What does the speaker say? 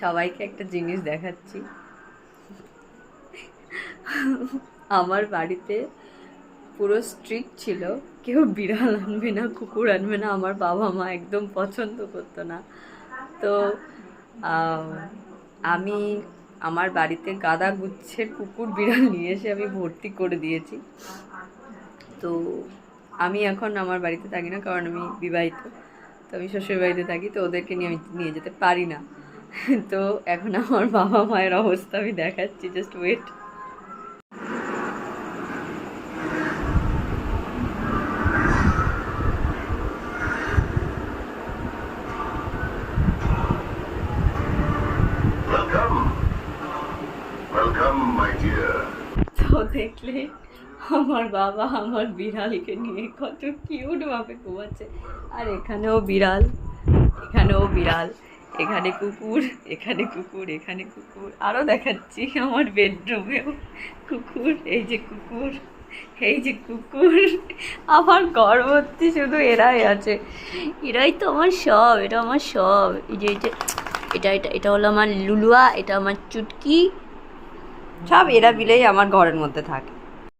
সবাইকে একটা জিনিস দেখাচ্ছি। আমার বাড়িতে পুরো স্ট্রিক্ট ছিল, কেউ বিড়াল আনবে না, কুকুর আনবে না। আমার বাবা মা একদম পছন্দ করতো না। তো আমি আমার বাড়িতে গাদা গুচ্ছের কুকুর বিড়াল নিয়ে এসে আমি ভর্তি করে দিয়েছি। তো আমি এখন আমার বাড়িতে থাকি না, কারণ আমি বিবাহিত। তো আমি শ্বশুর বাড়িতে থাকি, তো ওদেরকে নিয়ে আমি নিয়ে যেতে পারি না। তো এখন আমার বাবা মায়ের অবস্থা আমি দেখাচ্ছি, জাস্ট ওয়েট। তো দেখলে আমার বাবা আমার বিড়ালকে নিয়ে কত কিউট ভাবে ঘুমাচ্ছে। আর এখানেও বিড়াল, এখানেও বিড়াল, এখানে কুকুর, এখানে কুকুর, এখানে কুকুর। আরও দেখাচ্ছি, আমার বেডরুমেও কুকুর, এই যে কুকুর, এই যে কুকুর। আমার ঘর ভর্তি শুধু এরাই আছে। এরাই তো আমার সব, এটা আমার সব। এই যে এটা এটা এটা হলো আমার লুলুয়া, এটা আমার চুটকি। সব এরা মিলেই আমার ঘরের মধ্যে থাকে।